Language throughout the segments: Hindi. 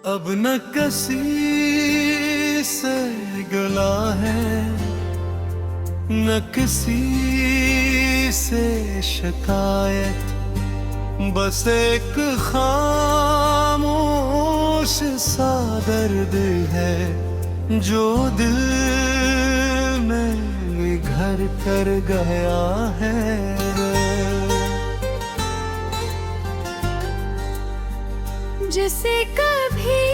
अब न किसी से गिला है, न किसी से शिकायत, बस एक खामोश सा दर्द है जो दिल में घर कर गया है। जिसे कभी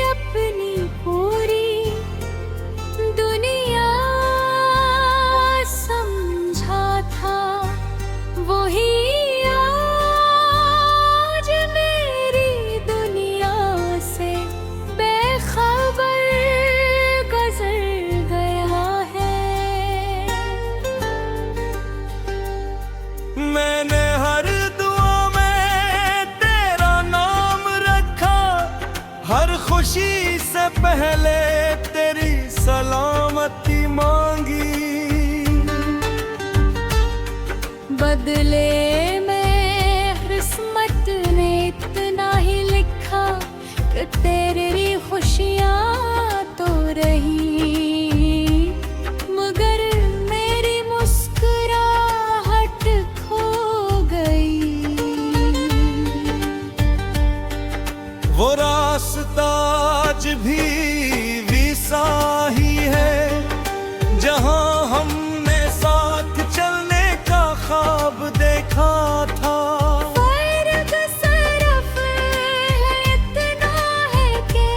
अपनी पूरी दुनिया समझा था, वही आज मेरी दुनिया से बेखबर गुजर गया है। मैंने हर हर खुशी से पहले तेरी सलामती मांगी, बदले में किस्मत ने इतना ही लिखा कि तेरी खुशियाँ तो रही, मगर मेरी मुस्कुराहट खो गई। वो रास्ता आज भी वैसा ही है जहां हमने साथ चलने का ख्वाब देखा था। फर्क सिर्फ इतना है कि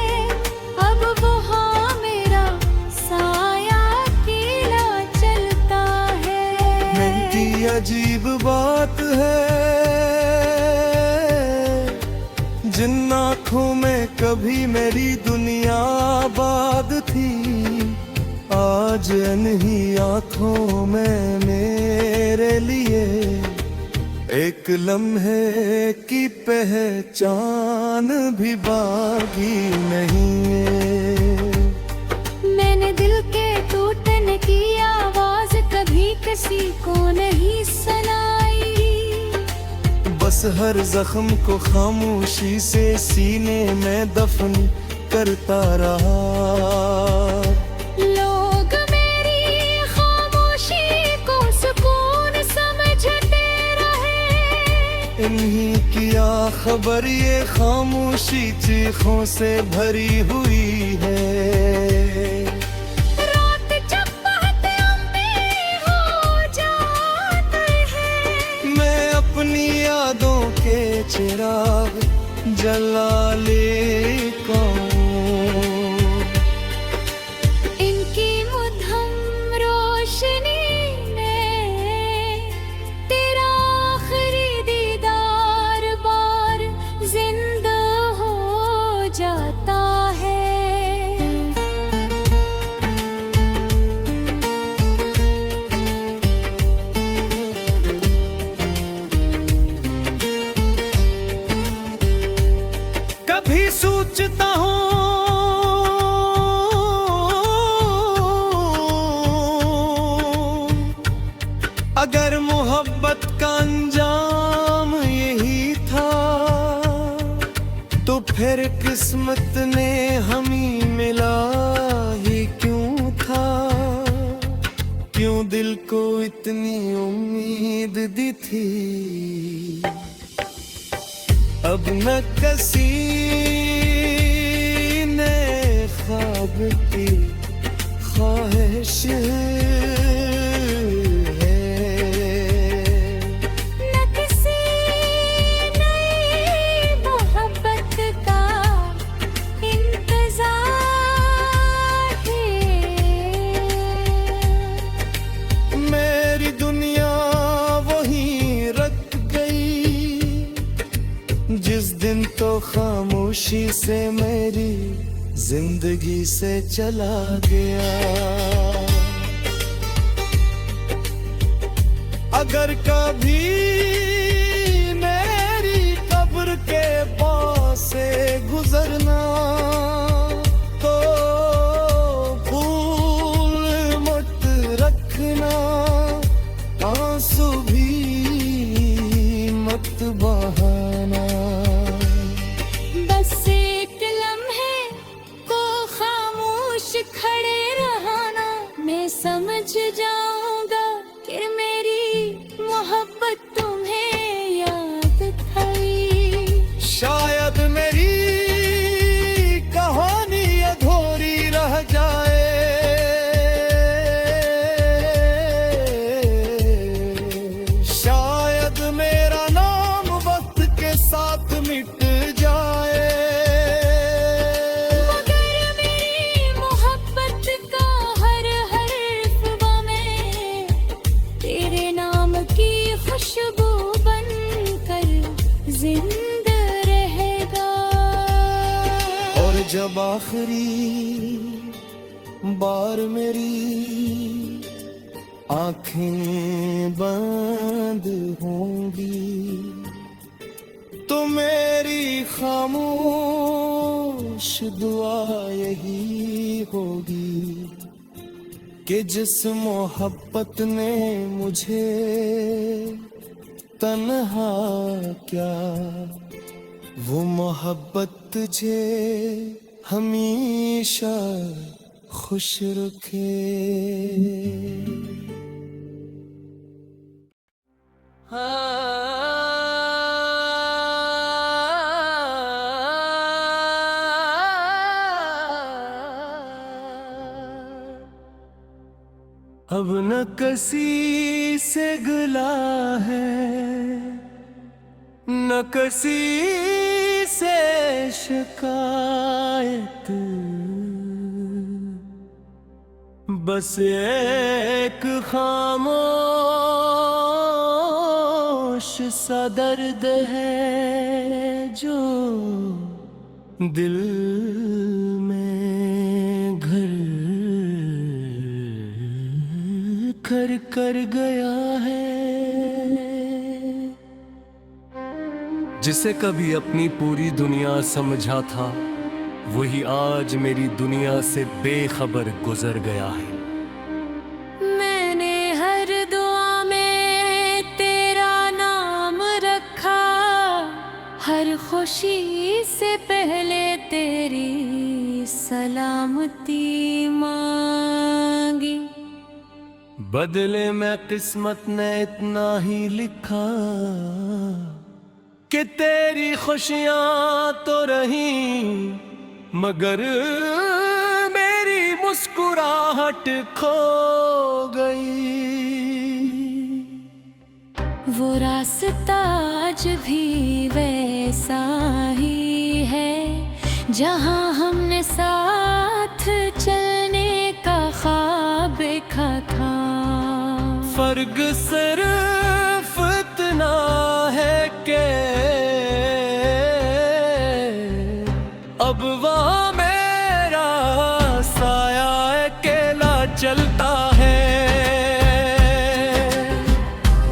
अब वहाँ मेरा साया अकेला चलता है। मेरी अजीब बात है, जिन आँखों में कभी मेरी दुनिया आबाद थी, आज इन्हीं आँखों में मेरे लिए एक लम्हे की पहचान भी बाकी नहीं है। मैंने दिल के टूटने की आवाज कभी किसी को नहीं सुनाई, बस हर जख्म को खामोशी से सीने में दफन करता रहा। लोग मेरी खामोशी को सुकून समझते रहे, इन्हीं किया खबर ये खामोशी चीखों से भरी हुई है। रात जब बहते अंधेरे हो जाते हैं, मैं अपनी यादों के चिराग जला लेता हूँ, इनकी मुद्दम रोशनी में तेरा आखिरी दीदार बार जिंदा हो जाता है। कभी सोचता हूँ अगर मोहब्बत का अंजाम यही था, तो फिर किस्मत ने हमें मिला ही क्यों था। क्यों दिल को इतनी उम्मीद दी थी। अब न किसी ने ख्वाब की ख्वाहिश है, न किसी नई मोहब्बत का इंतजार है। मेरी दुनिया वहीं रख गई जिस दिन तो खामोशी से मेरी जिंदगी से चला गया। अगर कभी मेरी कब्र के पास से गुजरना, तो भूल मत रखना, आंसू भी मत बहाना। बस खुशबू बनकर जिंदा रहेगा। और जब आखिरी बार मेरी आंखें बंद होंगी तो मेरी खामोश दुआ यही होगी कि जिस मोहब्बत ने मुझे तन्हा क्या, वो मोहब्बत तुझे हमेशा खुश रखे। अब न किसी से गिला है, न किसी से शिकायत, बस एक खामोश सा दर्द है जो दिल में घर कर गया है। जिसे कभी अपनी पूरी दुनिया समझा था वही आज मेरी दुनिया से बेखबर गुजर गया है। मैंने हर दुआ में तेरा नाम रखा, हर खुशी से पहले तेरी सलामती मांगी। बदले में किस्मत ने इतना ही लिखा कि तेरी खुशियां तो रही मगर मेरी मुस्कुराहट खो गई। वो रास्ता आज भी वैसा ही है जहाँ हमने साथ चलने का ख्वाब देखा था। फर्क सिर्फ इतना है कि अब वहाँ मेरा साया अकेला चलता है।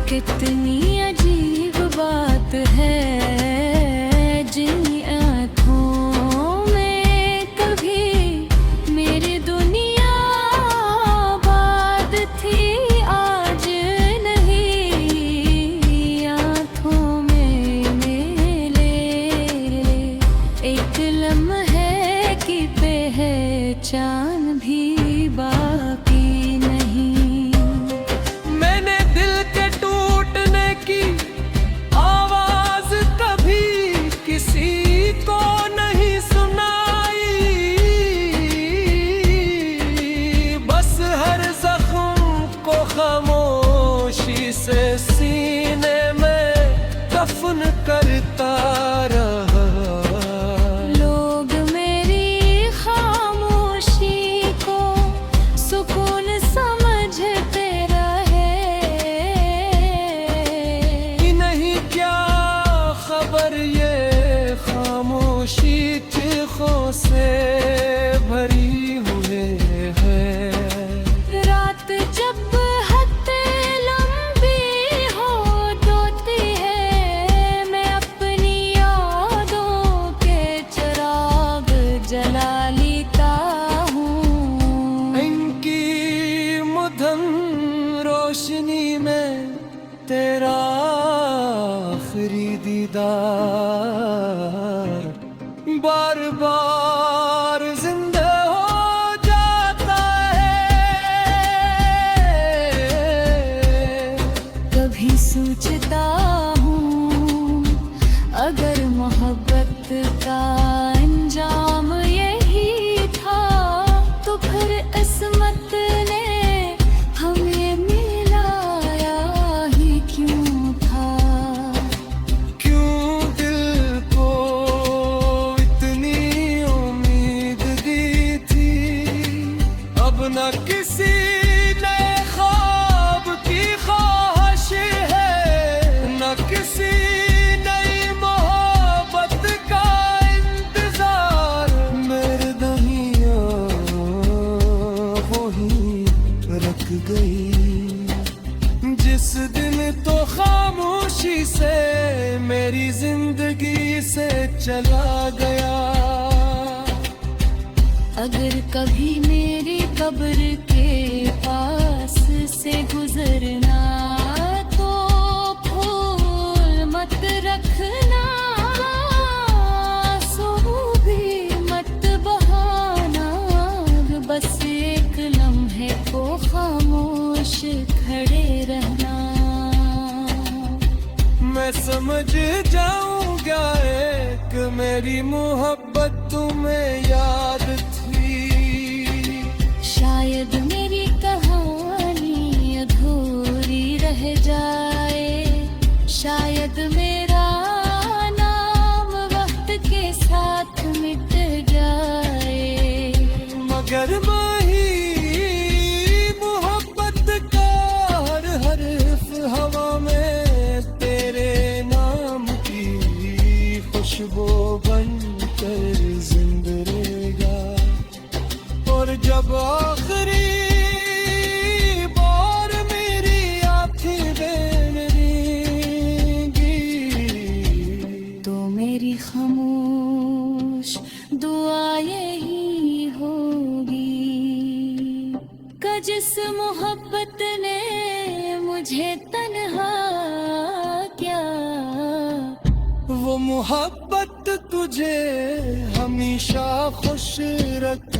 कितनी अजीब बात है, जिन आँखों में कभी मेरी दुनिया आबाद थी आज नहीं। आँखों में मेरे एक लम्हे की पहचान भी बाकी नहीं। मैंने दिल के टूटने की आवाज कभी किसी को नहीं सुनाई, बस हर जख्म को खामोशी से सीने में दफन करता रहा। लोग मेरी खामोशी को सुकून समझते रहे। कि नहीं क्या खबर ये खामोशी चीखों से भरी हुए है। रात जब हद लंबी हो दोती है, मैं अपनी यादों के चिराग जला लेता हूँ। इनकी मुधम रोशनी में तेरा आखिरी दीदार बार बार जिंदा हो जाता है। कभी सोचता हूँ अगर मोहब्बत का अंजाम यही था तो फिर किस्मत ने हमें मिलाया ही क्यों था। क्यों दिल को इतनी उम्मीद दी थी, अब न किसी नए ख्वाब की ख्वाहिश है। खामोशी से मेरी जिंदगी से चला गया। अगर कभी मेरी कब्र के पास से गुजरना तो फूल मत रखना, आंसू भी मत बहाना, बस एक लम्हे को खामोश खड़े रहना। मैं समझ जाऊंगा एक मेरी मोहब्बत तुम्हें याद थी। शायद मेरी कहानी अधूरी रह जाए, शायद मेरा नाम वक्त के साथ मिट जाए, मगर वही मोहब्बत का हर हर्फ हवा में तेरे नाम की खुशबू बनकर जिंदा रहेगा। और जब आखिरी बार मेरी आँखें भरेंगी तो मेरी खामोश दुआ यही होगी कि जिस मोहब्बत ने मुझे तन्हा किया, वो मोहब्बत तुझे हमेशा खुश रखी।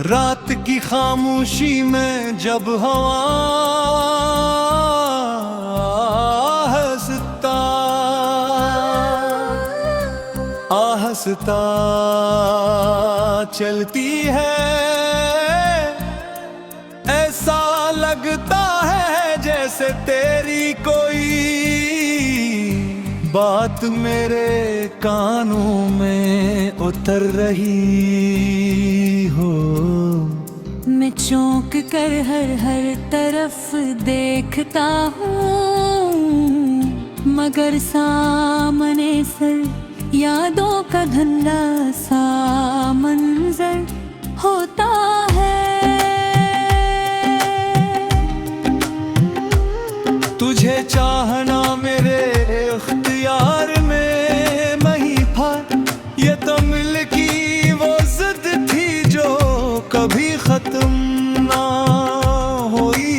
रात की खामोशी में जब हवा आहिस्ता आहिस्ता चलती है, ऐसा लगता है जैसे तेरी कोई बात मेरे कानों में उतर रही हो। मैं चौंक कर हर तरफ देखता हूँ, मगर सामने सर यादों का धुंधला सा मंजर होता है। तुझे चाहना मेरे इख्तियार में नहीं था, ये तो मिल की वो जिद थी जो कभी खत्म ना हुई।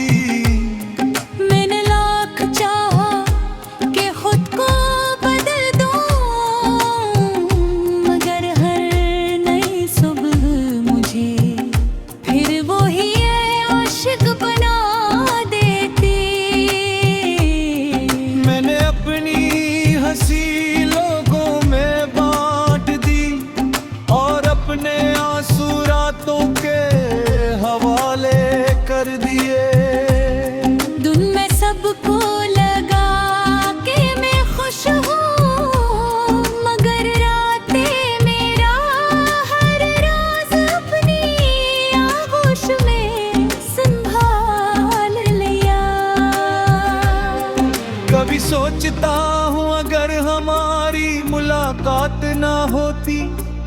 मैंने लाख चाहा कि खुद को बदल दूं, मगर हर नई सुबह मुझे फिर वो ही आशिक बना देती। मैंने अपनी हंसी लोगों में बांट दी और अपने आंसू रातों के हवाले कर दिए। दुन में सबको लगा कि मैं खुश हूँ, मगर रातें मेरा हर राज अपनी आगोश में संभाल लिया। कभी सोचता हूँ अगर हमारी मुलाकात ना होती,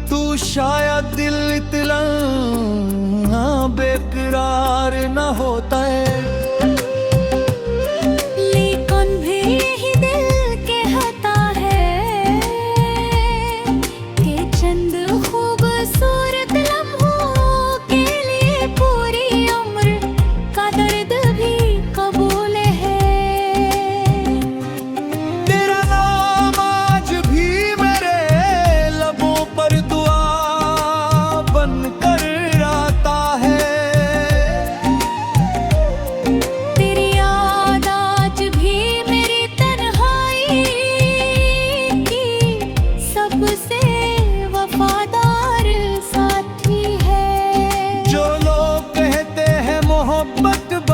तू शायद दिल इतना बेकरार ना होता है। लेकिन भी यही दिल कहता है कि चंद खूबसूरत लम्हों के लिए पूरी उम्र का दर्द भी कबूल है। तेरा नाम आज भी मेरे लबों पर दुआ बनकर आता है।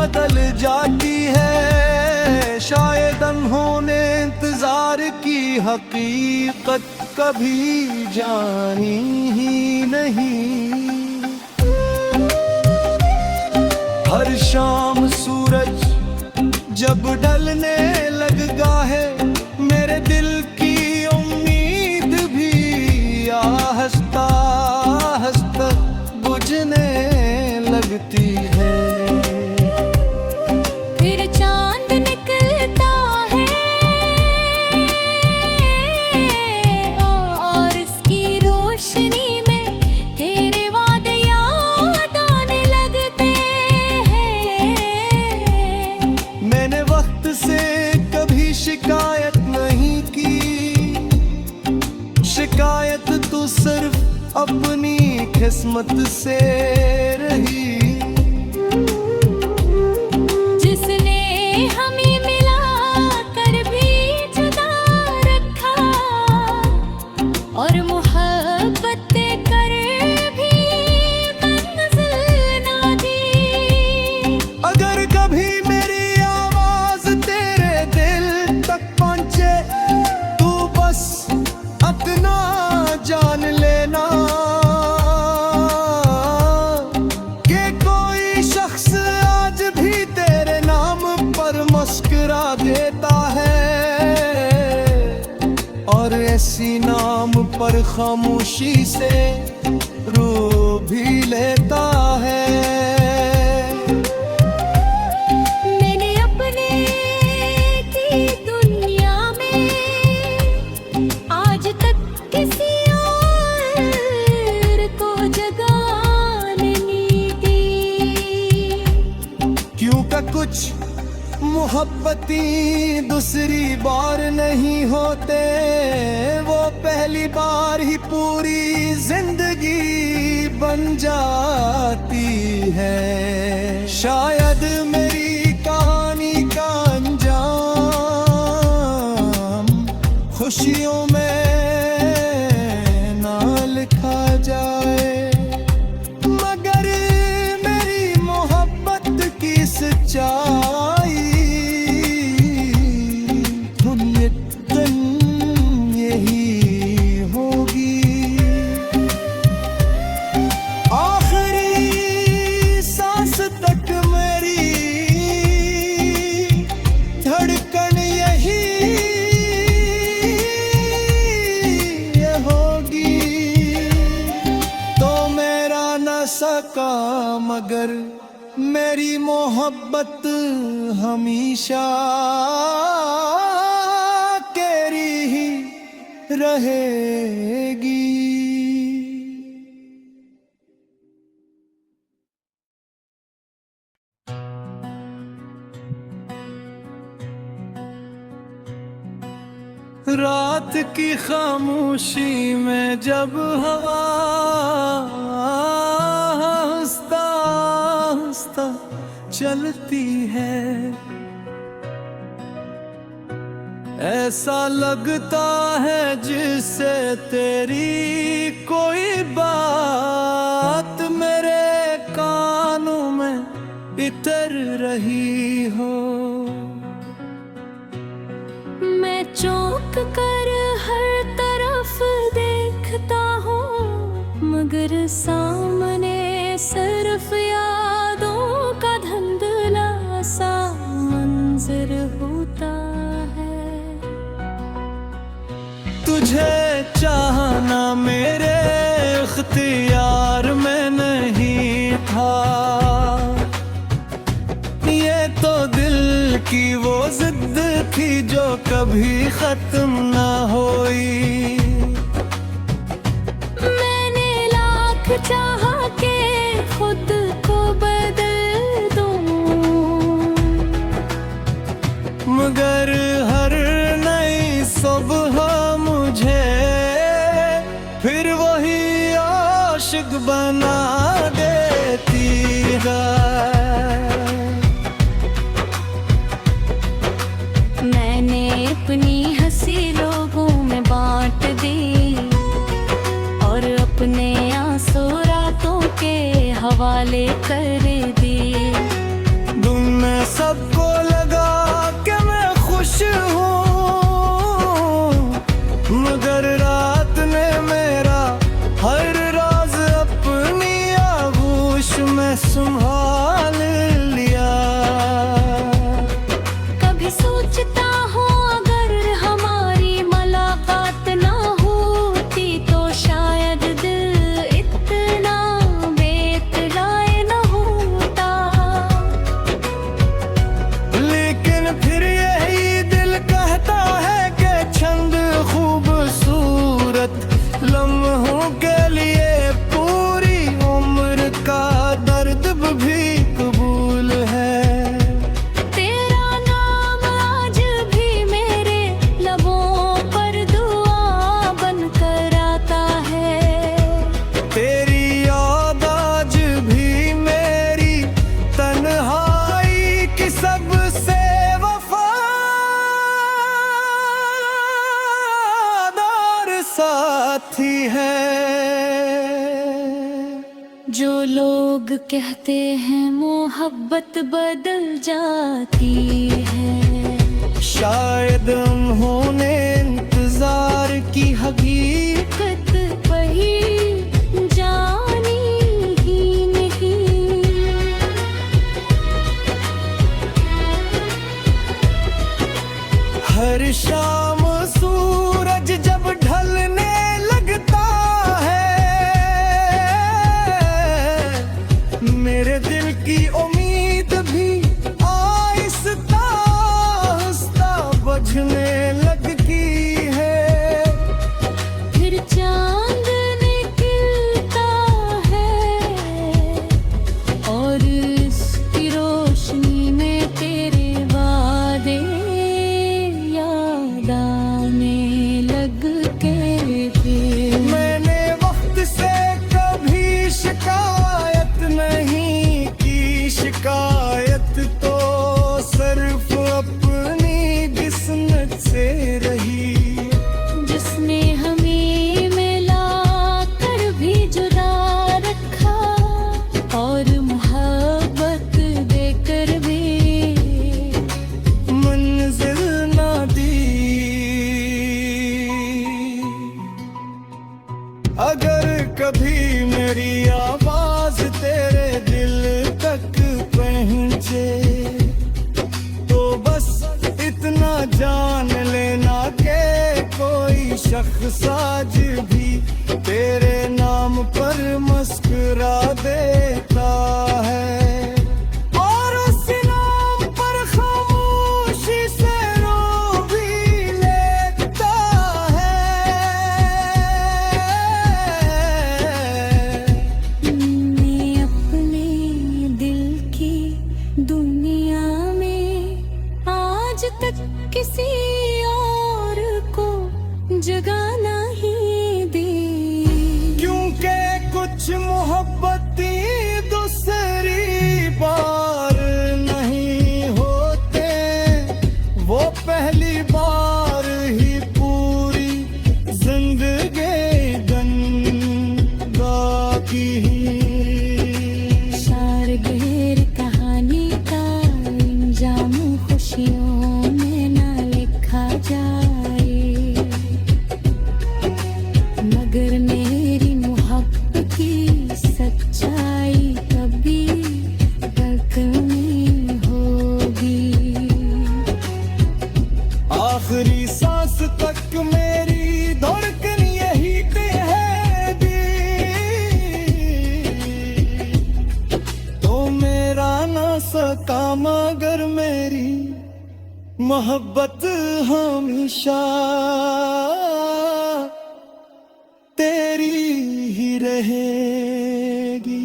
बदल जाती है। शायद उन्होंने इंतजार की हकीकत कभी जानी ही नहीं। हर शाम सूरज जब ढलने लगता है, मेरे दिल की उम्मीद भी आहिस्ता आहिस्ता बुझने लगती है। फिर चांद निकलता है और इसकी रोशनी में तेरे वादे याद आने लगते हैं। मैंने वक्त से कभी शिकायत नहीं की, शिकायत तो सिर्फ अपनी किस्मत से रही। जिसने हमें मिला कर भी जुदा रखा और मोहब्बत कर भी मंजिल ना दी। अगर कभी मेरी आवाज तेरे दिल तक पहुंचे, तू बस अपना जान लेना कि कोई शख्स आज भी तेरे नाम पर मुस्कुरा देता है और ऐसी नाम पर खामोशी से रूह भी लेता है। मैंने अपने की दुनिया में आज तक किसी और को जगह नहीं दी। क्यों का कुछ मोहब्बती दूसरी बार नहीं होते, वो पहली बार ही पूरी जिंदगी बन जाती है। शायद मेरी कहानी का अंजाम खुशियों में ना लिखा जाए, मगर मेरी मोहब्बत की सच्चाई हुन्नतन यही होगी। आखिरी सांस तक मेरी धड़कन यही होगी। तो मेरा न सका मगर मेरी मोहब्बत हमेशा तेरी ही रहेगी। रात की खामोशी में जब हवा हंसता हंसता चलती है, ऐसा लगता है जिससे तेरी कोई बात मेरे कानों में इतर रही हो। मैं चौंक कर हर तरफ देखता हूँ, मगर सामने सिर्फ यादों का धुंधला सा मंजर होता है। तुझे चाहना मेरे इख्तियार में नहीं था, ये तो दिल की वो जिद थी जो कभी खत्म ना होई। मैंने लाख चाहा के खुद को बदल दूं, मगर हर नई सुबह मुझे फिर वही आशिक बना देती है। मैंने अपनी हंसी लोगों में बांट दी और अपने आंसू रातों के हवाले कर दी। तुम सबको लगा कि मैं खुश हूँ, मगर रात ने मेरा हर राज अपनी आगोश में संभाल लिया। कभी सोचता हूँ अगर हमारी मुलाकात ना होती तो शायद दिल इतना बेकरार न होता। लेकिन फिर यही दिल कहता है कि छंद खूबसूरत लम्हों के लिए पूरी उम्र का दर्द भी कबूल है। तेरा नाम आज भी मेरे लबों पर दुआ बनकर आता है। तेरी याद आज भी मेरी तन्हाई की सबसे वफादार साथी है। जो लोग कहते हैं मोहब्बत बदल जाती है, शायद उन्होंने इंतजार की हकीकत वही जानी ही नहीं। हर शाम सूरज जब ढलने लगता है, मेरे दिल की उम्मीद भी आहिस्ता आहिस्ता बुझने लगती है। फिर चांद निकलता है और इसकी रोशनी में तेरे वादे याद आने लगते थे। मैंने वक्त से कभी शिकायत नहीं की, शिकायत तो सिर्फ अपनी किस्मत से रही, जिसने हमें मिला कर भी जुदा रखा और मोहब्बत देकर भी मंजिल ना दी। अगर कभी मेरी आवाज तेरे दिल तक पहुंचे तो बस इतना जान लेना कि कोई शख्स आज भी तेरे नाम पर मुस्कुरा देता है और उस नाम पर खामोशी से रो भी लेता है। मैं अपने दिल की दुनिया में आज तक किसी और को जगह नहीं दी, क्योंकि कुछ मोहब्बती दूसरी बार नहीं होते, वो पहली बार ही पूरी जिंदगी गंगा की शारगेर कहानी का इंजाम खुशियों में ना लिखा जाए, मगर मेरी मोहब्बत की सच्चाई कभी तक नहीं होगी। आखिरी सांस तक मेरी धड़कन यही कहेगी, तो मेरा ना सका मगर मेरी मोहब्बत हमेशा तेरी ही रहेगी।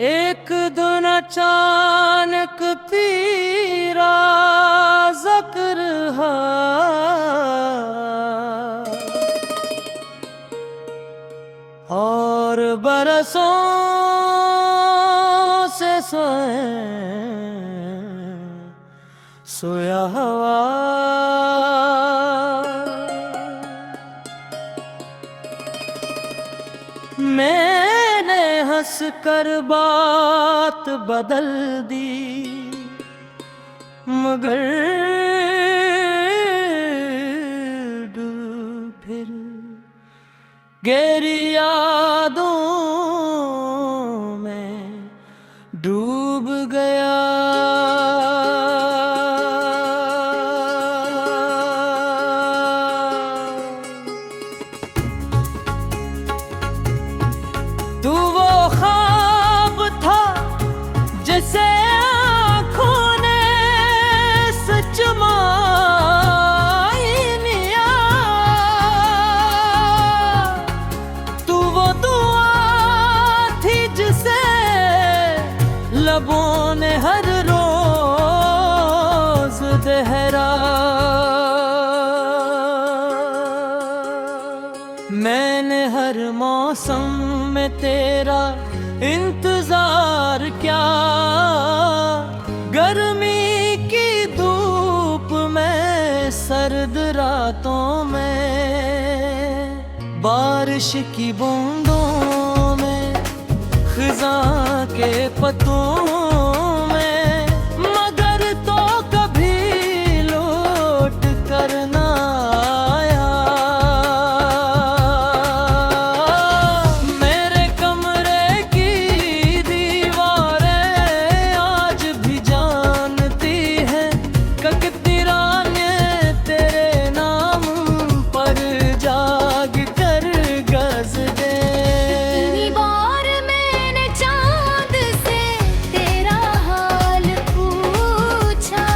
एक दिन अचानक पीरा सोए सोया हवा। मैंने हंस कर बात बदल दी, मगर फिर गहरी यादों में डूब गया। तू वो ख्वाब था जिसे आँखों ने सच मान लिया। तू वो दुआ थी जिसे लबों ने हर रोज दोहरा। मैंने हर मौसम में तेरा इंतजार किया, गर्मी की धूप में सर्द रातों में, बारिश की बूंदों में, खिज़ां के पत्तों में, मगर तो कभी लौट कर ना आया। मेरे कमरे की दीवारें आज भी जानती हैं कि कितनी रानें तेरे नाम पर जाग कर गज दे। कितनी बार मैंने चांद से तेरा हाल पूछा,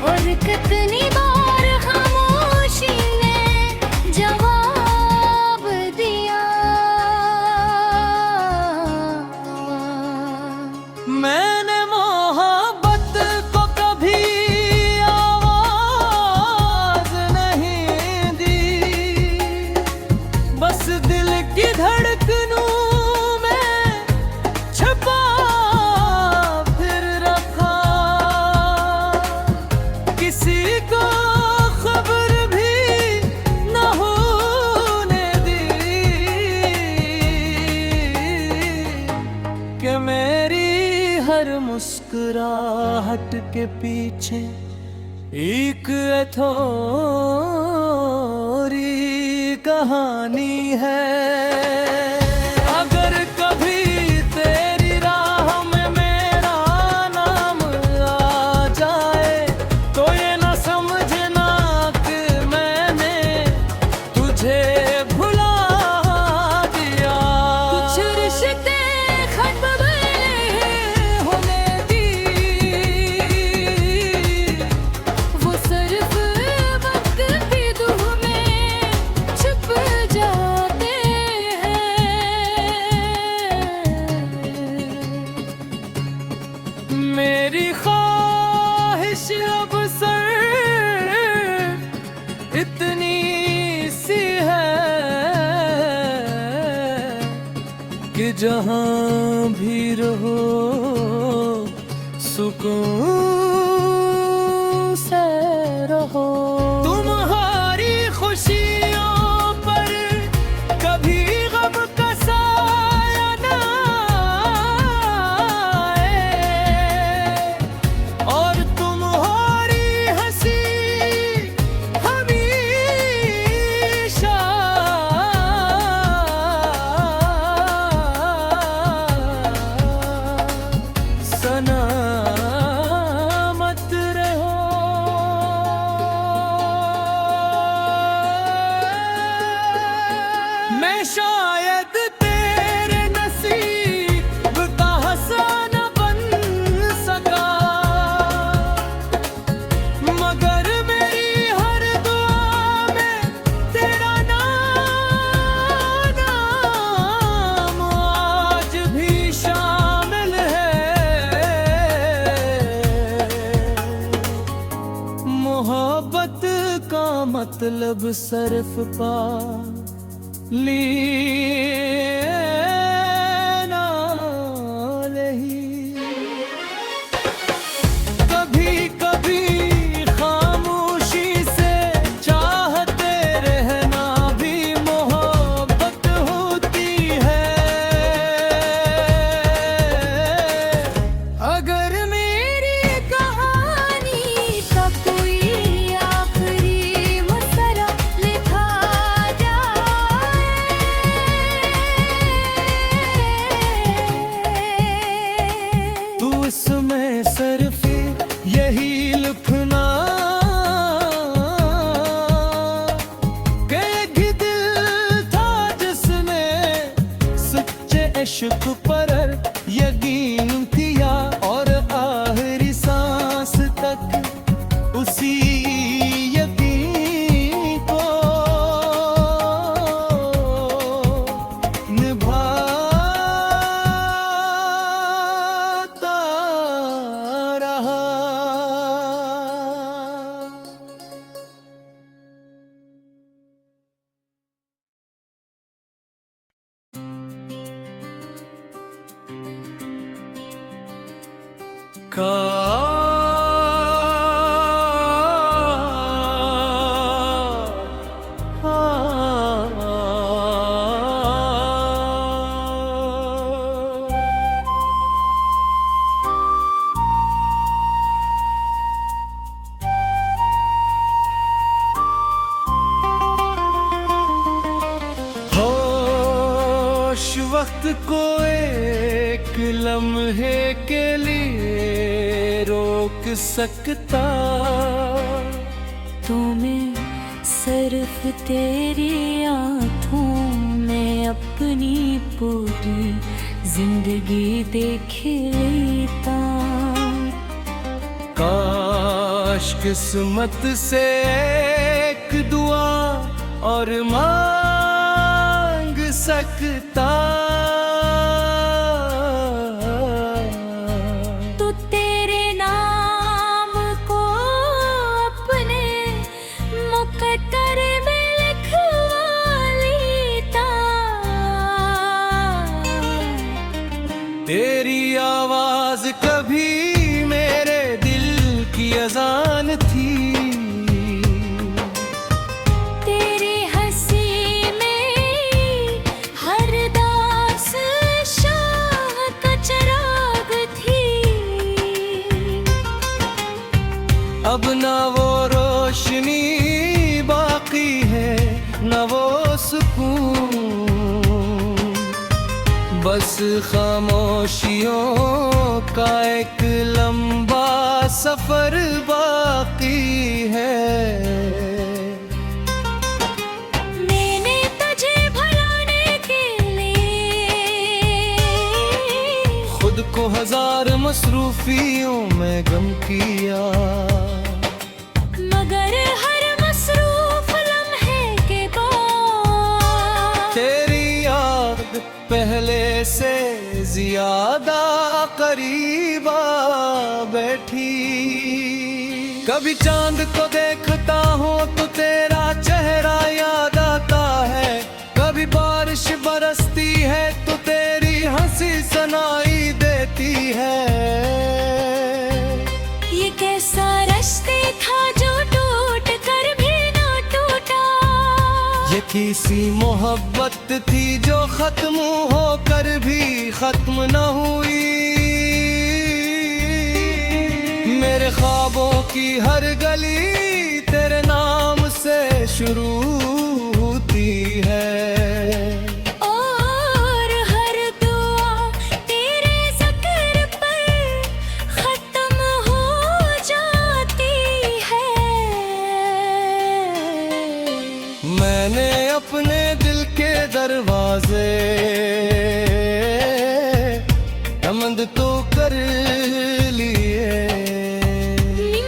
और कितनी बार खामोशी ने जवाब दिया। मैंने मोहब्बत को कभी आवाज नहीं दी, बस दिल की धड़कनों में छुपा फिर रखा। किसी को खबर भी न होने दी कि मेरी हर मुस्कुराहट के पीछे एक अथोरी कहानी है। अगर कभी तेरी राह में मेरा नाम आ जाए तो ये न समझना कि मैंने तुझे भुला दिया। कुछ रिश्ते खत्म होने दी, वो सिर्फ वक्त की धूप में छुप जाते हैं। मेरी ख्वाहिश अब सिर्फ इतनी सी है कि जहां भी रहो सुकून से रहो। तुम्हारी खुशियों पर कभी गम का साया ना आए, और तुम्हारी हंसी हमेशा सलामत रहो। मैं शायद तेरे नसीब का हसन बन सका, मगर मेरी हर दुआ में तेरा नाम आज भी शामिल है। मोहब्बत का मतलब सिर्फ पा लेना नहीं। उसी यकीन को निभाता रहा। होश वक्त को एक लम्हे के लिए रोक सकता, तो मैं सिर्फ तेरी आँखों में अपनी पूरी जिंदगी देख लेता। काश किस्मत से एक दुआ और मांग सकता, तो तेरे नाम को अपने मुकद्दर में लिखवा लेता। तेरी आवाज कभी मेरे दिल की अजान थी, तेरी हंसी में हर दास शाह का चिराग थी। अब ना वो रोशनी बाकी है न वो सुकून, बस खामोशियों का एक लंबा सफर बाकी है। मैंने तुझे भुलाने के लिए खुद को हजार मसरूफियों में गम किया, मगर हर मसरूफ लम्हे के बाद तेरी याद पहले से ज्यादा करीब आ बैठी। कभी चांद को देखता हूँ तो तेरा चेहरा याद आता है, कभी बारिश बरसती है तो तेरी हंसी सुनाई देती है। ये कैसा रिश्ते था जो टूट कर भी ना टूटा, ये किसी मोहब्बत थी जो खत्म होकर भी खत्म न हुई। मेरे ख्वाबों की हर गली तेरे नाम से शुरू होती है, और हर दुआ तेरे ज़िक्र पर खत्म हो जाती है। मैंने अपने दिल के दरवाजे बंद तो कर लिए,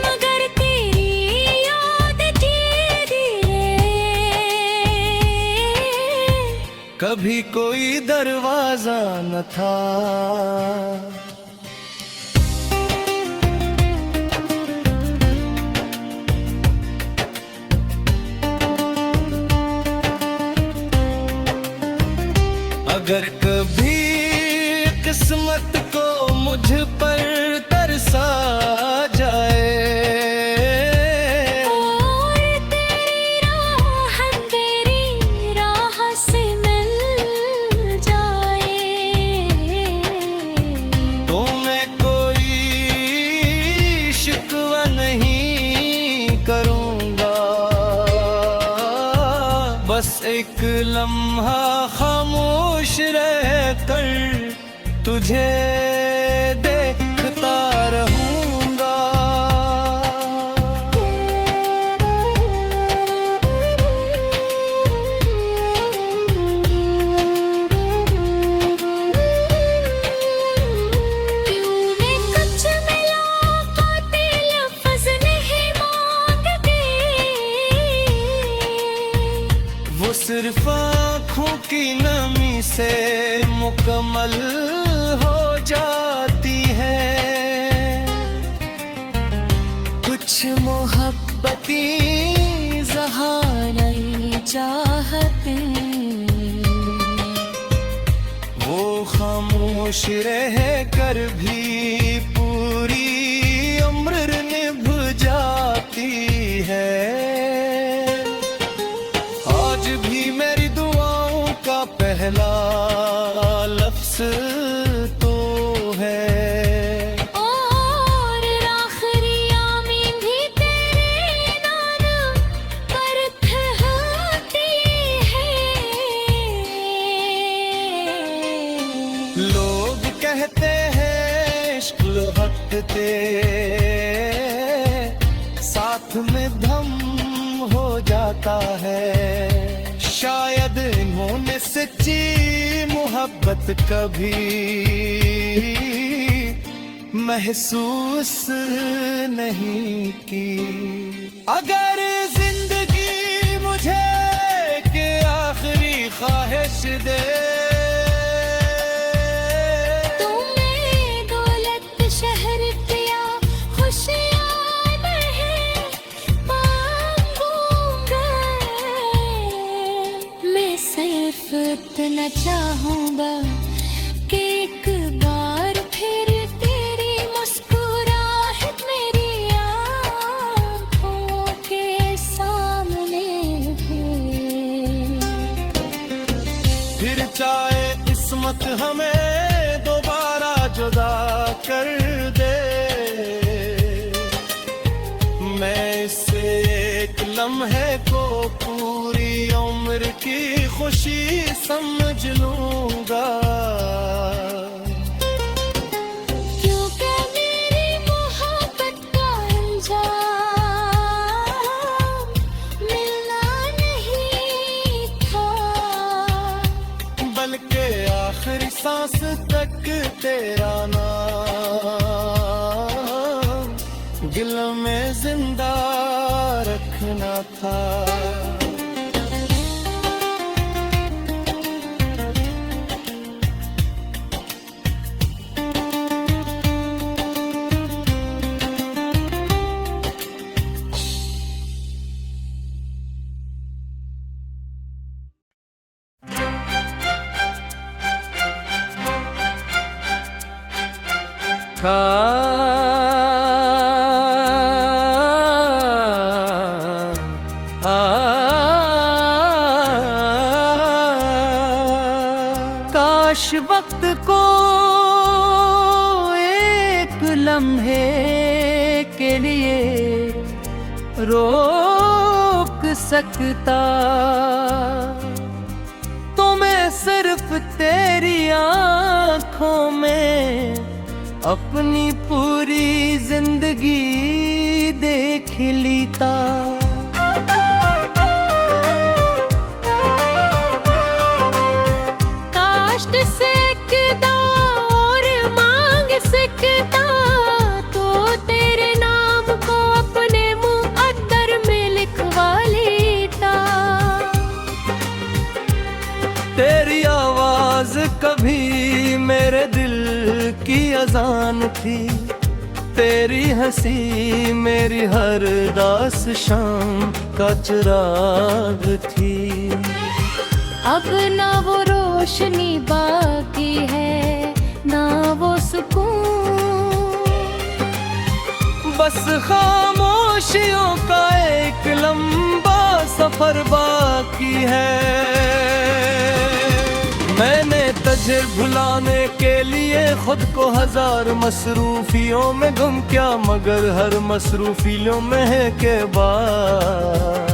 मगर तेरी याद धीरे-धीरे कभी कोई दरवाजा न था। अगर कभी किस्मत को मुझ पर तरसा जाए, और तेरी राह तेरी राह से मिल जाए, तो मैं कोई शिकवा नहीं करूँगा, बस एक लम्हा खामोश रहकर तुझे देखता रहूँगा। तूने कुछ मिला कातिल लफ्ज़ नहीं सिर्फ आँखों की नमी से मुकम्मल हो जाती है। कुछ मोहब्बती जहानई चाहते वो खामोश रह कर भी पूरी उम्र निभ जाती है। आज भी मेरी दुआओं का पहला लफ्ज तो है और आखिरी आमीन भी तेरे नाम पर ठहरती है। लोग कहते हैं इश्क हटते साथ में धम हो जाता है। शायद इन्होंने सच्ची मोहब्बत कभी महसूस नहीं की। अगर जिंदगी मुझे के आखिरी ख्वाहिश दे तुम्हें दौलत शहर किया खुशियाँ नहीं मांगूंगा। मैं सिर्फ इतना चाहूंगा कि एक बार फिर तेरी मुस्कुराहट मेरी आँखों के सामने हो। फिर चाहे किस्मत हमें दोबारा जुदा कर दे, मैं इससे एक लम्हे को पूरी उम्र की खुशी समझ लूंगा। क्योंकि मेरी मोहब्बत का अंजाम मिलना नहीं था, बल्कि आखिरी सांस तक तेरा नाम दिल में जिंदा रखना था। काश वक्त को एक लम्हे के लिए रोक सकता, तो मैं सिर्फ तेरी आँखों में अपनी पूरी जिंदगी देख लेता। काश सकता और मांग सकता तो तेरे नाम को अपने मुक़द्दर में लिखवा लेता। तेरी आवाज कभी मेरे दिल की अजान थी, तेरी हंसी मेरी हर दास शाम का चिराग थी। अब ना वो रोशनी बाकी है ना वो सुकून, बस खामोशियों का एक लंबा सफर बाकी है। मैंने तुझे भुलाने के लिए खुद को हजार मसरूफियों में गुम किया, मगर हर मसरूफियों में है के बाद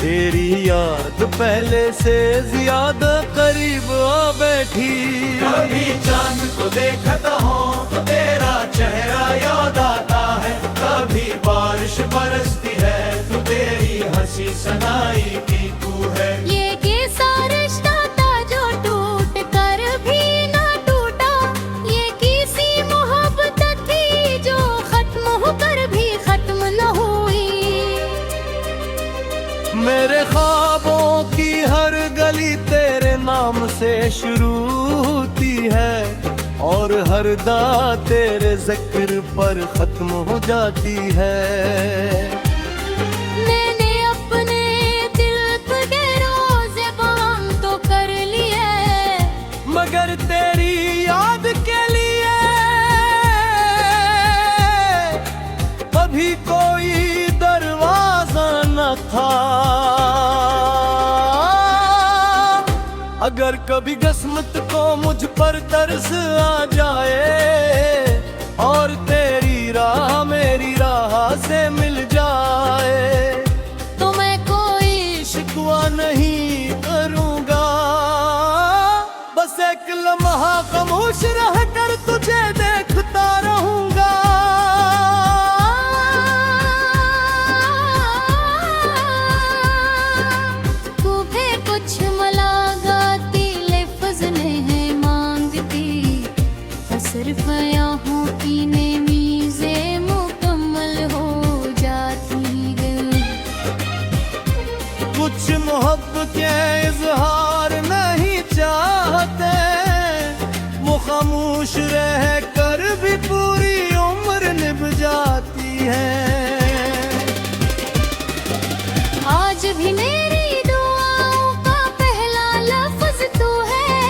तेरी याद पहले से ज्यादा करीब आ बैठी। कभी चांद को देखता हूँ तो तेरा चेहरा याद आता है, कभी बारिश बरसती है तो तेरी हंसी सनाई की तू है। ये कैसा रिश्ता था जो टूट कर भी ना टूटा, ये किसी मोहब्बत थी जो खत्म होकर भी खत्म न हुई। मेरे ख्वाबों की हर गली तेरे नाम से शुरू होती है और हर दा तेरे जिक्र पर खत्म हो जाती है। मैंने अपने दिल के रोजे बहाम तो कर लिए, मगर तेरी याद के लिए कभी कोई दरवाजा न था। अगर कभी किस्मत को मुझ पर तरस आ जाए और तेरी राह मेरी राह से मिल जाए, तो मैं कोई शिकवा नहीं करूँगा। बस एक लम्हा खामोश रह कर तुझे देखता रहूँगा। तुम्हें कुछ मलागाती लफ्ज़ नहीं मांगती, सिर्फ आँखों की नेमीज़े मुकम्मल हो जाती है। कुछ मोहब्बत के इजहार नहीं चाहते, वो खामोश रह कर भी पूरी उम्र निभ जाती है। आज भी मेरी दुआओं का पहला लफ्ज़ तू है,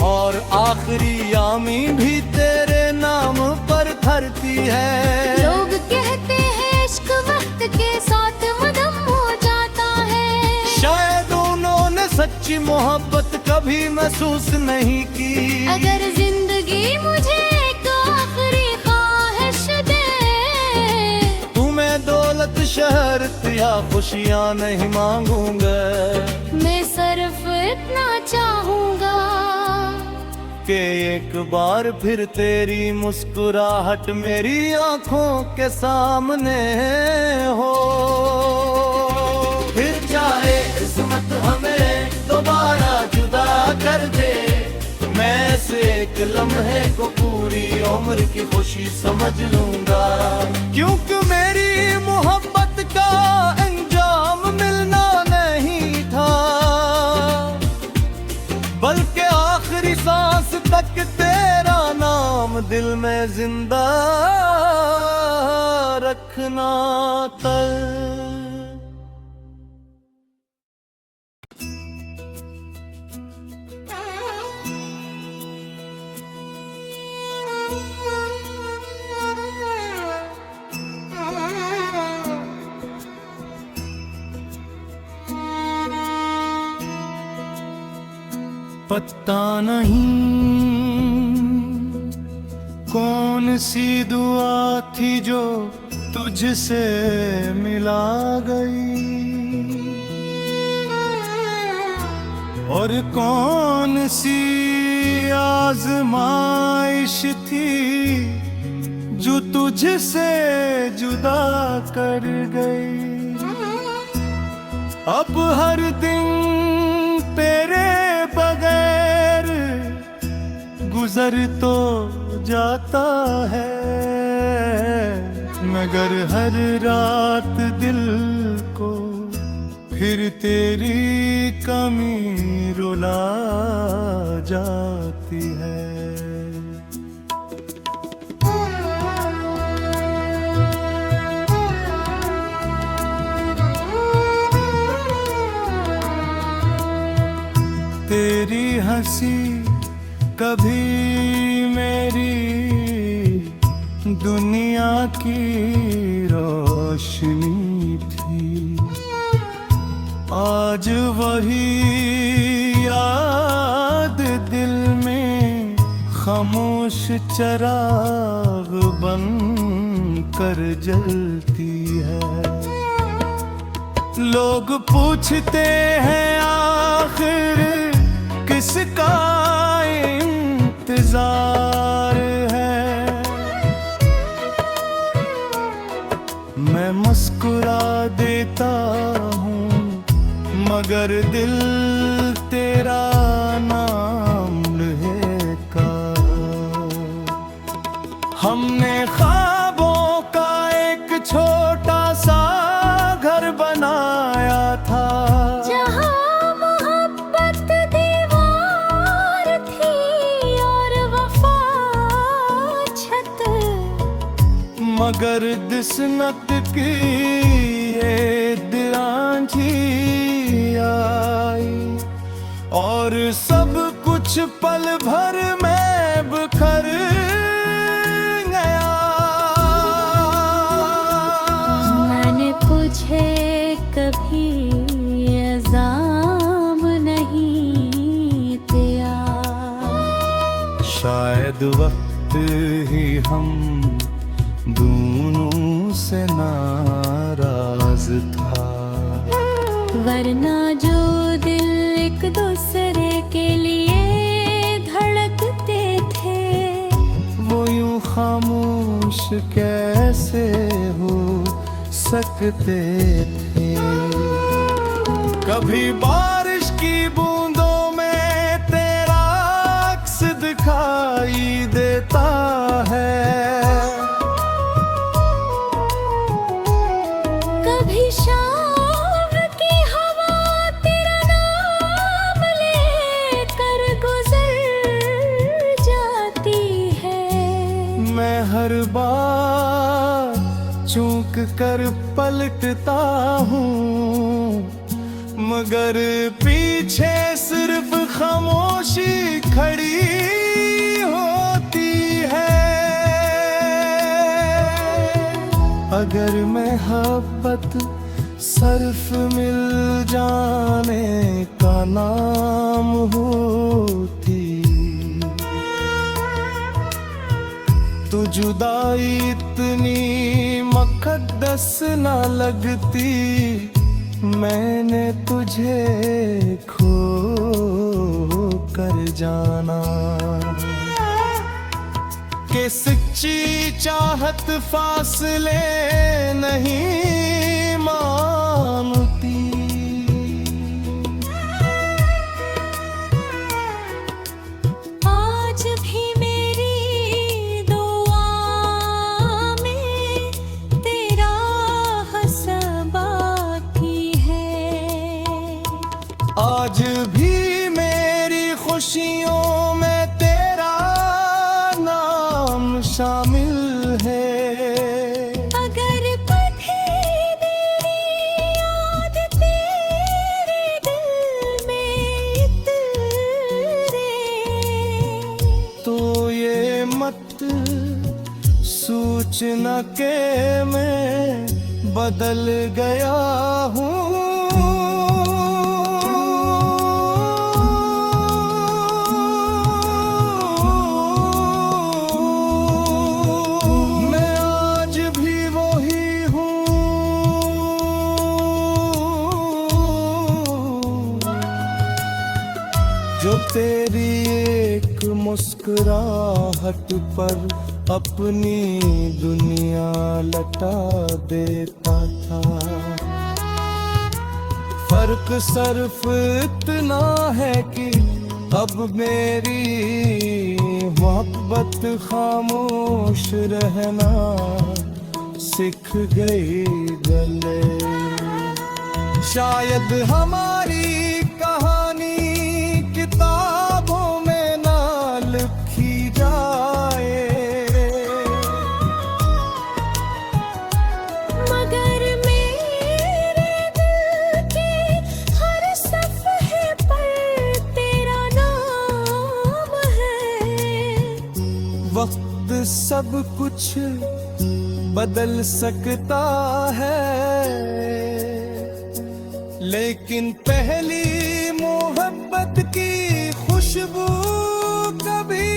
और आखिरी आमीन भी तेरे नाम पर धरती है। लोग कहते हैं इश्क वक्त के साथ मदम हो जाता है, शायद उन्होंने सच्ची मोहब्बत कभी महसूस नहीं की। अगर जिंदगी मुझे एक आखिरी ख्वाहिश दे, तुम्हें दौलत शहरत या खुशियाँ नहीं मांगूंगा, मैं सिर्फ इतना चाहूँगा कि एक बार फिर तेरी मुस्कुराहट मेरी आंखों के सामने हो। फिर चाहे किस्मत हमें दोबारा जुदा कर दे, मैं से एक लम्हे को पूरी उम्र की खुशी समझ लूंगा। क्योंकि मेरी मोहब्बत का अंजाम मिलना नहीं था, बल्कि आखिरी सांस तक तेरा नाम दिल में जिंदा रखना था। पता नहीं कौन सी दुआ थी जो तुझसे मिला गई, और कौन सी आजमाइश थी जो तुझसे जुदा कर गई। अब हर दिन तेरे बगैर गुजर तो जाता है, मगर हर रात दिल को फिर तेरी कमी रुला जाती है। तेरी हंसी कभी मेरी दुनिया की रोशनी थी, आज वही याद दिल में खामोश चिराग बन कर जलती है। लोग पूछते हैं आखिर किसका इंतजार है, मैं मुस्कुरा देता हूँ मगर दिल तेरा नाम लेगा। हमने ख्वाबों का एक छोटा सा घर बनाया था, जहाँ मोहब्बत गर्दिश नत की ये दिरांझी आई और सब कुछ पल भर में बिखर गया। मैंने तुझे कभी इल्जाम नहीं दिया, शायद वक्त ही हम दोनों से नाराज था, वरना जो दिल एक दूसरे के लिए धड़कते थे वो यूं खामोश कैसे हो सकते थे। कभी बारिश की बूंदों में तेरा अक्स दिखाई देता है, कभी शाम की हवा तेरा नाम लेकर गुजर जाती है। मैं हर बार चूक कर पलटता हूँ, मगर पीछे सिर्फ खामोशी खड़ी होती है। अगर मोहब्बत सर्फ मिल जाने का नाम होती तो जुदाई इतनी मुकद्दस ना लगती। मैंने तुझे खो कर जाना कि सच्ची चाहत फासले नहीं मानती। आज भी मेरी दुआ में तेरा हंस बाकी है, आज भी मेरी खुशियों में तेरा नाम शामिल है। अगर कभी मेरी याद तेरे दिल में उतरे तो ये मत सोचना के मैं बदल गया हूँ। मैं आज भी वही हूँ जो तेरी एक मुस्कुराहट पर अपनी दुनिया लटा देता था। फर्क सिर्फ इतना है कि अब मेरी मोहब्बत खामोश रहना सीख गई गले। शायद हमारी कहानी किताबों में ना लिखी जाए, मगर मेरे दिल के हर सफ़हे पर तेरा नाम है। वक्त सब कुछ बदल सकता है, लेकिन पहली मोहब्बत की खुशबू कभी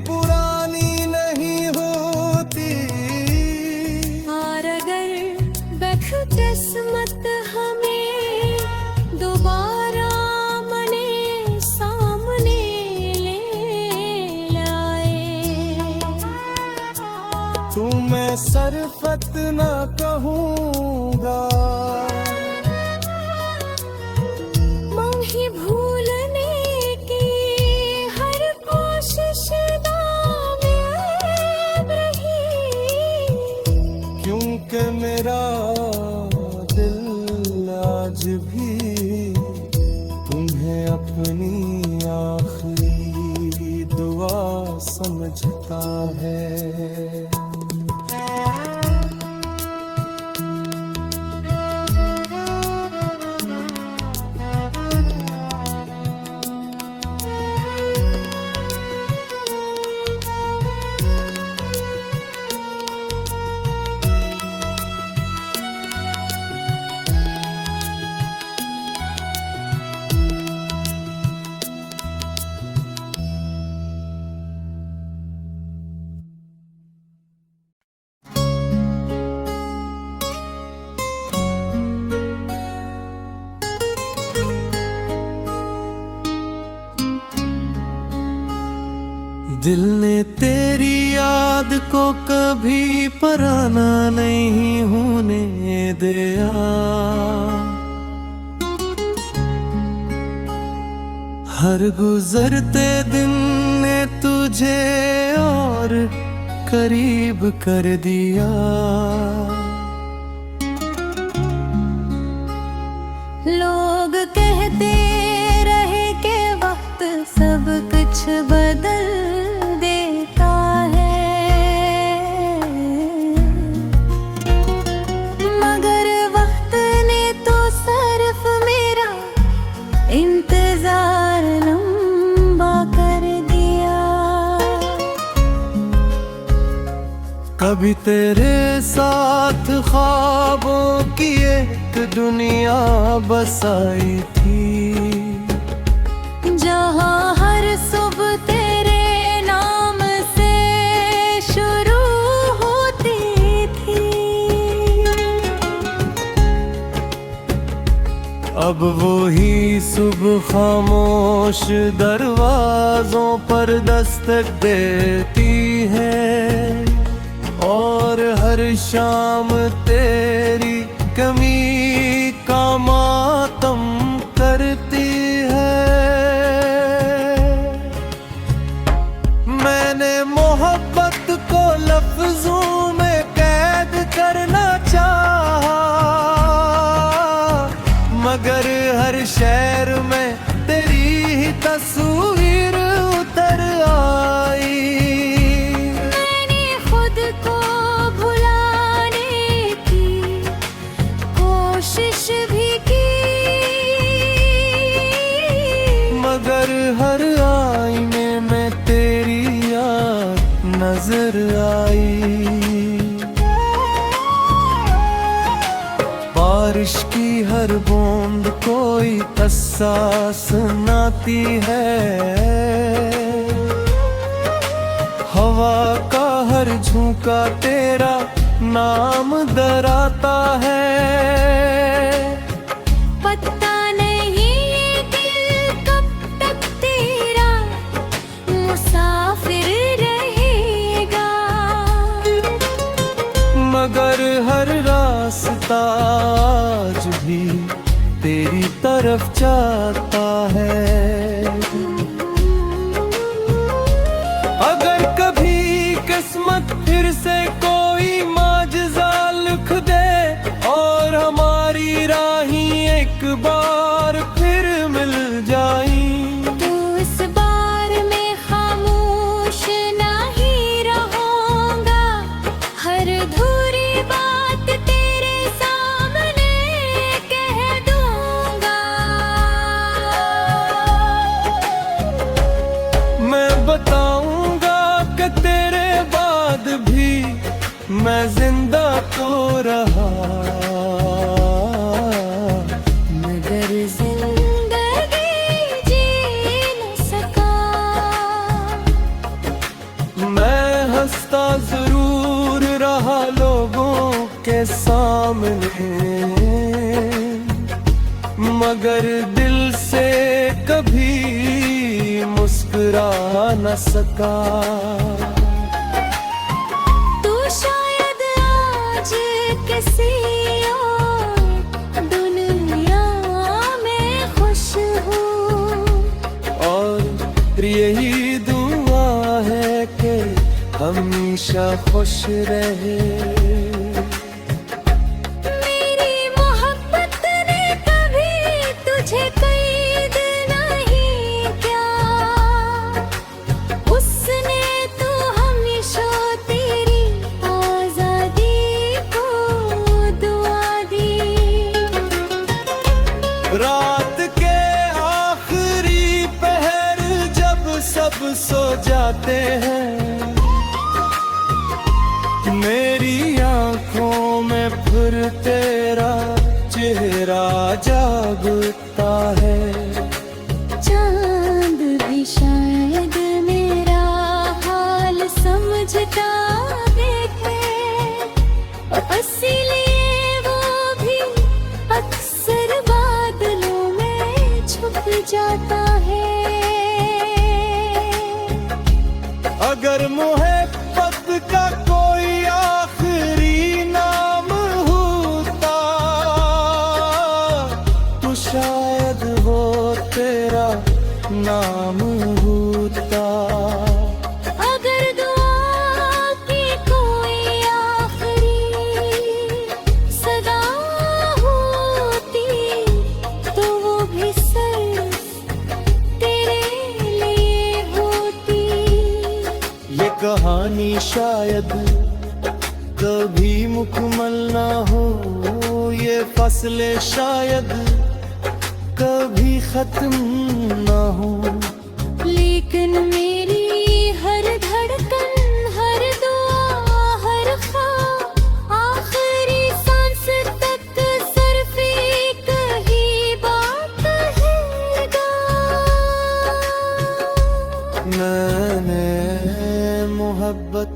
पुरानी नहीं होती। और अगर बदकिस्मत हमें दोबारा मने सामने ले लाए तो मैं सरफत न कहूँगा, ही भूलने की हर कोशिश नाकामयाब रही। क्योंकि मेरा दिल आज भी तुम्हें अपनी आखिरी दुआ समझता है। दिल ने तेरी याद को कभी पराना नहीं होने दिया। हर गुजरते दिन ने तुझे और करीब कर दिया। लोग कहते रहे कि वक्त सब कुछ बदल देता है, मगर वक्त ने तो सिर्फ मेरा इंतजार लंबा कर दिया। कभी तेरे साथ ख्वाबों की एक दुनिया बसाई थी, जहाँ हर सुबह तेरे नाम से शुरू होती थी। अब वो ही सुबह खामोश दरवाजों पर दस्तक देती है, और हर शाम तेरी कमी का मातम करती है। मैंने मोहब्बत को लफ्जों में कैद करना चाहा, मगर हर शहर में तेरी ही तस्वीर उतर आई। मैंने खुद को भुलाने की कोशिश भी की, मगर हर आईने में तेरी याद नजर आई। बारिश की हर बूंद कोई किस्सा सुनाती है, हवा का हर झोंका तेरा नाम डराता है। पता नहीं ये दिल कब तक तेरा मुसाफिर रहेगा, मगर हर रास्ता आज भी तेरी तरफ जाता है। अगर कभी किस्मत फिर से कोई माजज़ा लिख दे और हमारी राहें एक बार फिर मिल जाई, तो इस बार मैं खामोश नहीं रहूंगा। हर अधूरी बात तेरे सामने कह दूंगा। मैं बताऊंगा कि तेरे बाद भी मैं जिंदा तो रहा, मगर जिंदगी जी न सका। मैं हंसता जरूर रहा लोगों के सामने, मगर दिल से कभी मुस्कुरा न सका। तू शायद आज किसी और दुनिया में खुश हो, और यही दुआ है कि हमेशा खुश रहे। मेरी मोहब्बत ने कभी तुझे कैद नहीं किया, उसने तो हमेशा तेरी आजादी को दुआ दी। रात के आखिरी पहर जब सब सो जाते हैं, मेरी आंखों में फिर तेरा चेहरा जागता है। चांद भी शायद मेरा हाल समझता देखे, इसीलिए वो भी अक्सर बादलों में छुप जाता है। अगर मोहब्बत का कोई आखिरी नाम होता तो शायद वो तेरा नाम होता। अगर दुआ की कोई आखिरी सदा होती तो वो भी सिर्फ तेरे लिए होती। ये कहानी शायद कभी मुकम्मल ना हो, ये फसलें शायद कभी खत्म ना हो, लेकिन मेरी हर धड़कन, हर दुआ, हर ख्वाब आखिरी सांस तक सिर्फ एक ही बात कहेगा। मैंने मोहब्बत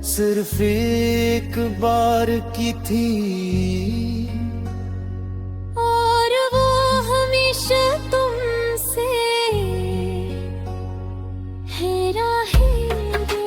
सिर्फ एक बार की थी और वो हमेशा तुमसे है रहेगी।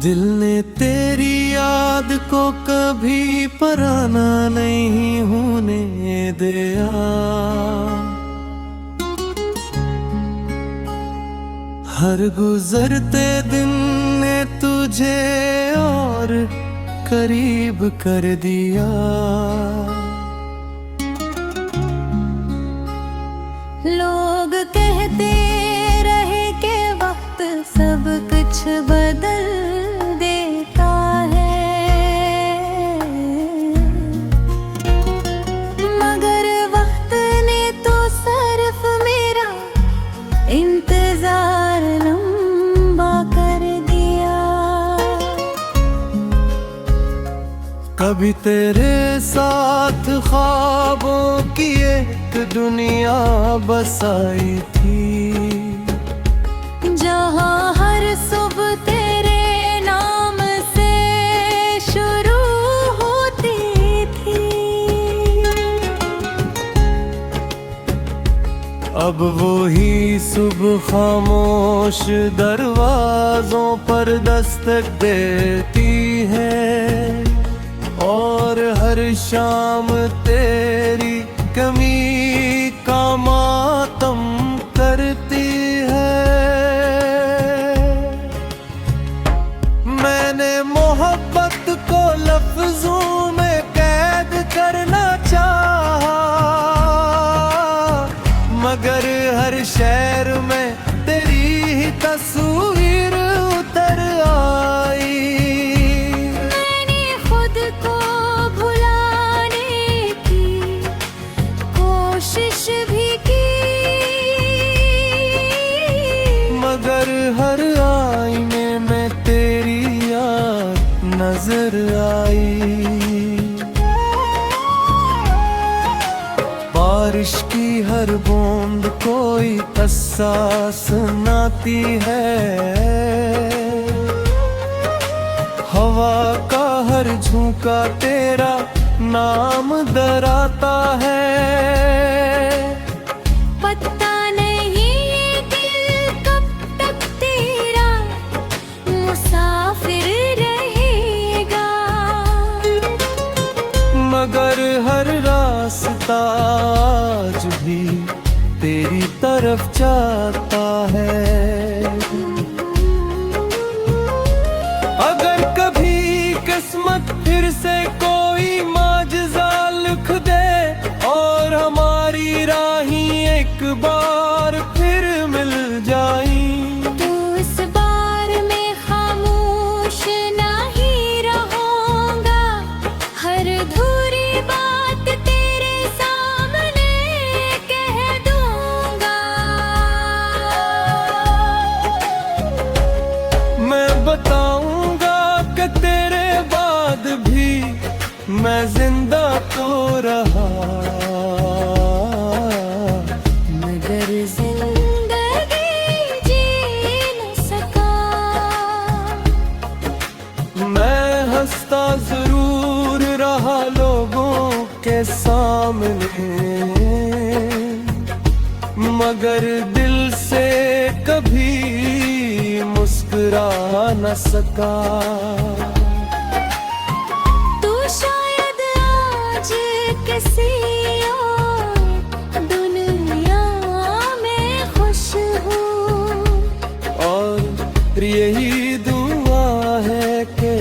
दिल ने तेरी याद को कभी पराना नहीं होने दिया, हर गुजरते दिन ने तुझे और करीब कर दिया। लोग कहते रहे कि वक्त सब कुछ बदल देता है, मगर वक्त ने तो सिर्फ मेरा इंतजार लंबा कर दिया। कभी तेरे साथ ख्वाबों की एक दुनिया बसाई थी, जहाँ हर सुबह तेरे नाम से शुरू होती थी। अब वो ही सुबह खामोश दरवाजों पर दस्तक देती है और हर शाम तेरी कमी का मातम करती है। मैंने मोहब्बत को लफ्जों में कैद करना चाहा, मगर हर शहर में तेरी ही तस्वीर उतर आई। मैंने खुद को भुलाने की कोशिश भी की, मगर हर आईने में तेरी याद नजर आई। बारिश की हर बूंद कोई किस्सा सुनाती है, हवा का हर झोंका तेरा नाम डराता है। पता नहीं ये दिल कब तक तेरा मुसाफिर रहेगा, मगर हर रास्ता आज भी तेरी तरफ जाता है। अगर कभी किस्मत फिर से कोई माजज़ा लिख दे और हमारी राहें एक बार फिर मिल जाई, तो इस बार मैं खामोश नहीं रहूंगा, हर अधूरी बात तेरे सामने कह दूंगा। मैं बताऊंगा कि तेरे बाद भी मैं जिंदा तो रहा, मगर हंसता जरूर रहा लोगों के सामने, मगर दिल से कभी मुस्कुरा न सका। तू शायद आज किसी और दुनिया में खुश हो, और यही दुआ है कि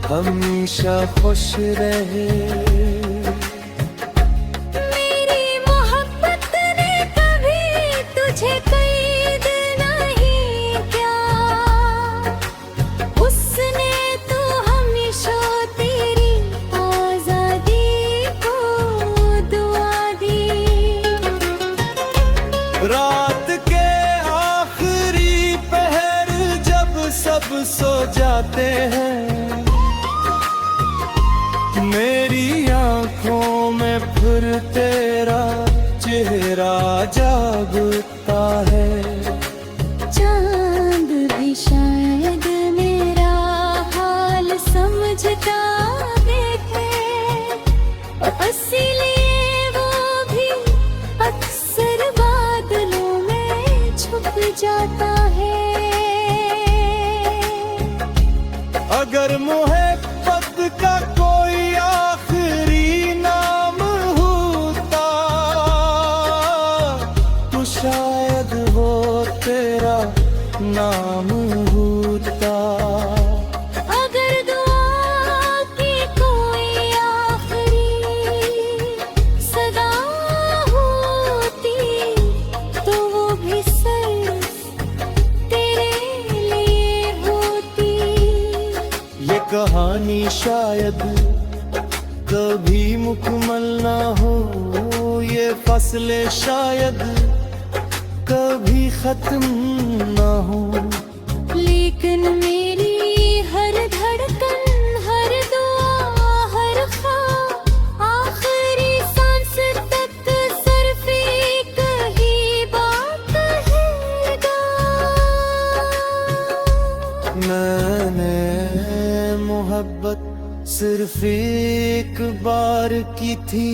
हमेशा खुश रहे। मेरी मोहब्बत ने कभी तुझे कैद नहीं किया, उसने तो हमेशा तेरी आजादी को दुआ दी। रात के आखिरी पहर जब सब सो जाते हैं, मेरी आंखों में फिर तेरा चेहरा जागता है। चांद भी शायद मेरा हाल समझता देखे, इसीलिए वो भी अक्सर बादलों में छुप जाता है। अगर मोहब्बत का कोई आखिरी नाम होता, तो शायद वो तेरा नाम होता। अगर दुआ की कोई आखिरी सदा होती, तो वो भी सिर्फ तेरे लिए होती। ये कहानी शायद कभी मुकम्मल ना हो, ये फसलें शायद कभी खत्म ना हो, लेकिन मेरी हर धड़कन, हर दुआ, हर ख्वाब, आखिरी सांस तक सिर्फ एक ही बात कहेगा। मैंने मोहब्बत सिर्फ एक बार की थी,